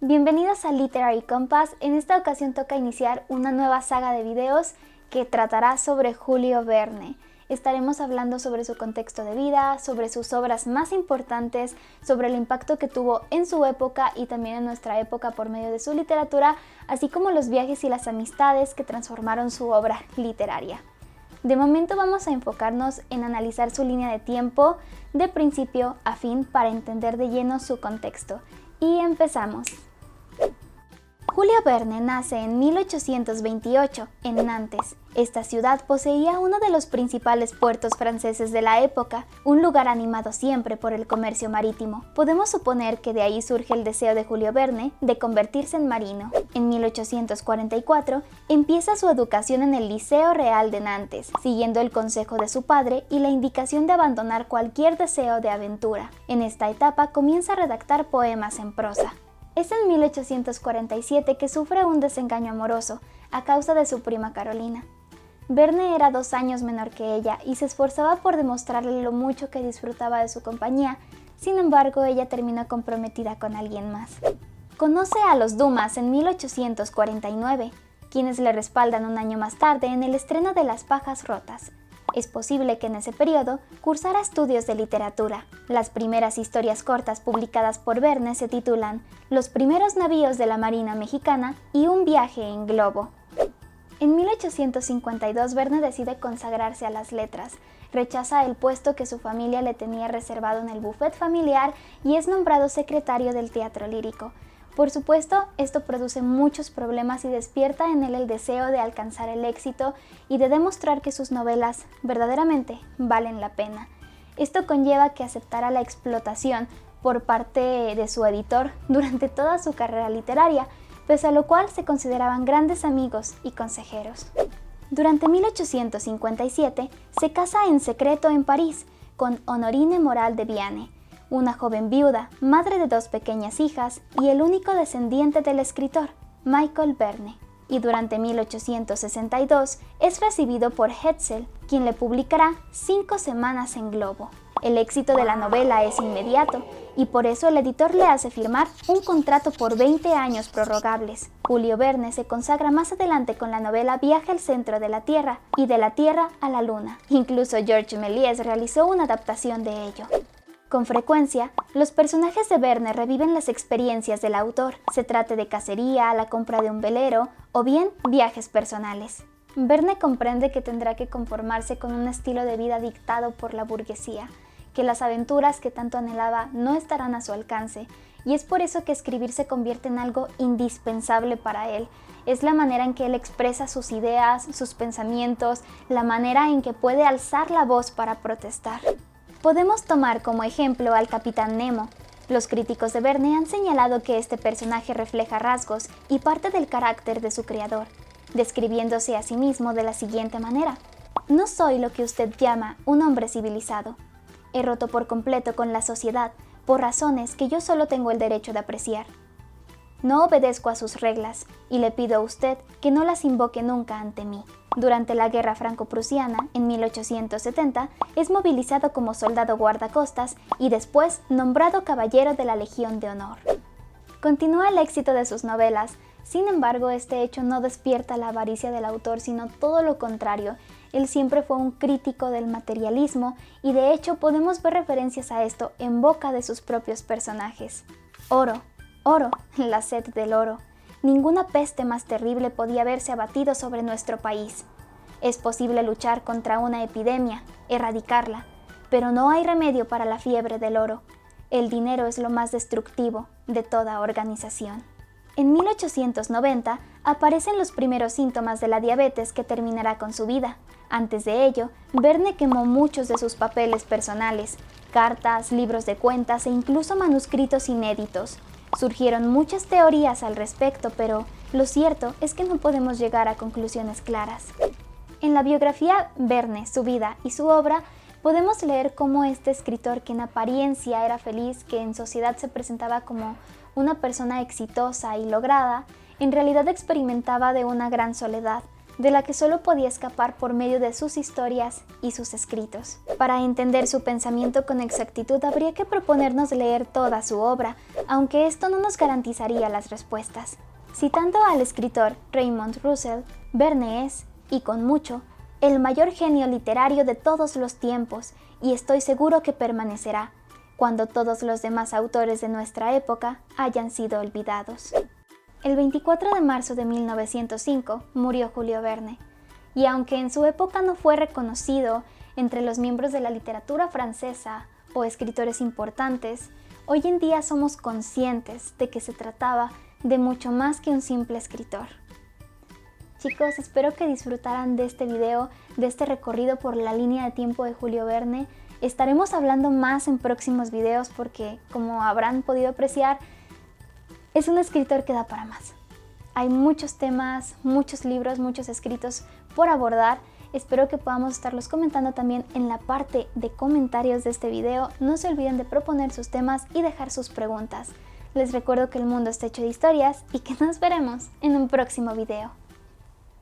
Bienvenidos a Literary Compass. En esta ocasión toca iniciar una nueva saga de videos que tratará sobre Julio Verne. Estaremos hablando sobre su contexto de vida, sobre sus obras más importantes, sobre el impacto que tuvo en su época y también en nuestra época por medio de su literatura, así como los viajes y las amistades que transformaron su obra literaria. De momento vamos a enfocarnos en analizar su línea de tiempo de principio a fin para entender de lleno su contexto. Y empezamos. Julio Verne nace en 1828 en Nantes. Esta ciudad poseía uno de los principales puertos franceses de la época, un lugar animado siempre por el comercio marítimo. Podemos suponer que de ahí surge el deseo de Julio Verne de convertirse en marino. En 1844 empieza su educación en el Liceo Real de Nantes, siguiendo el consejo de su padre y la indicación de abandonar cualquier deseo de aventura. En esta etapa comienza a redactar poemas en prosa. Es en 1847 que sufre un desengaño amoroso a causa de su prima Carolina. Verne era 2 años menor que ella y se esforzaba por demostrarle lo mucho que disfrutaba de su compañía. Sin embargo, ella terminó comprometida con alguien más. Conoce a los Dumas en 1849, quienes le respaldan un año más tarde en el estreno de Las pajas rotas. Es posible que en ese periodo cursara estudios de literatura. Las primeras historias cortas publicadas por Verne se titulan Los primeros navíos de la Marina Mexicana y Un viaje en globo. En 1852 Verne decide consagrarse a las letras, rechaza el puesto que su familia le tenía reservado en el buffet familiar y es nombrado secretario del Teatro Lírico. Por supuesto, esto produce muchos problemas y despierta en él el deseo de alcanzar el éxito y de demostrar que sus novelas verdaderamente valen la pena. Esto conlleva que aceptara la explotación por parte de su editor durante toda su carrera literaria, pese a lo cual se consideraban grandes amigos y consejeros. Durante 1857 se casa en secreto en París con Honorine Moral de Viane, una joven viuda, madre de 2 pequeñas hijas y el único descendiente del escritor, Michael Verne. Y durante 1862 es recibido por Hetzel, quien le publicará 5 semanas en globo. El éxito de la novela es inmediato y por eso el editor le hace firmar un contrato por 20 años prorrogables. Julio Verne se consagra más adelante con la novela Viaje al centro de la Tierra y de la Tierra a la Luna. Incluso Georges Méliès realizó una adaptación de ello. Con frecuencia, los personajes de Verne reviven las experiencias del autor, se trate de cacería, la compra de un velero o bien viajes personales. Verne comprende que tendrá que conformarse con un estilo de vida dictado por la burguesía, que las aventuras que tanto anhelaba no estarán a su alcance, y es por eso que escribir se convierte en algo indispensable para él. Es la manera en que él expresa sus ideas, sus pensamientos, la manera en que puede alzar la voz para protestar. Podemos tomar como ejemplo al Capitán Nemo. Los críticos de Verne han señalado que este personaje refleja rasgos y parte del carácter de su creador, describiéndose a sí mismo de la siguiente manera: no soy lo que usted llama un hombre civilizado. He roto por completo con la sociedad por razones que yo solo tengo el derecho de apreciar. No obedezco a sus reglas y le pido a usted que no las invoque nunca ante mí. Durante la Guerra Franco-Prusiana, en 1870, es movilizado como soldado guardacostas y después nombrado Caballero de la Legión de Honor. Continúa el éxito de sus novelas, sin embargo, este hecho no despierta la avaricia del autor, sino todo lo contrario. Él siempre fue un crítico del materialismo y de hecho podemos ver referencias a esto en boca de sus propios personajes. Oro, oro, la sed del oro. Ninguna peste más terrible podía haberse abatido sobre nuestro país. Es posible luchar contra una epidemia, erradicarla, pero no hay remedio para la fiebre del oro. El dinero es lo más destructivo de toda organización. En 1890 aparecen los primeros síntomas de la diabetes que terminará con su vida. Antes de ello, Verne quemó muchos de sus papeles personales, cartas, libros de cuentas e incluso manuscritos inéditos. Surgieron muchas teorías al respecto, pero lo cierto es que no podemos llegar a conclusiones claras. En la biografía Verne, su vida y su obra, podemos leer cómo este escritor, que en apariencia era feliz, que en sociedad se presentaba como una persona exitosa y lograda, en realidad experimentaba de una gran soledad, de la que solo podía escapar por medio de sus historias y sus escritos. Para entender su pensamiento con exactitud habría que proponernos leer toda su obra, aunque esto no nos garantizaría las respuestas. Citando al escritor Raymond Roussel, Verne es, y con mucho, el mayor genio literario de todos los tiempos, y estoy seguro que permanecerá, cuando todos los demás autores de nuestra época hayan sido olvidados. El 24 de marzo de 1905 murió Julio Verne, y aunque en su época no fue reconocido entre los miembros de la literatura francesa o escritores importantes, hoy en día somos conscientes de que se trataba de mucho más que un simple escritor. Chicos, espero que disfrutaran de este video, de este recorrido por la línea de tiempo de Julio Verne. Estaremos hablando más en próximos videos porque, como habrán podido apreciar, es un escritor que da para más. Hay muchos temas, muchos libros, muchos escritos por abordar. Espero que podamos estarlos comentando también en la parte de comentarios de este video. No se olviden de proponer sus temas y dejar sus preguntas. Les recuerdo que el mundo está hecho de historias y que nos veremos en un próximo video.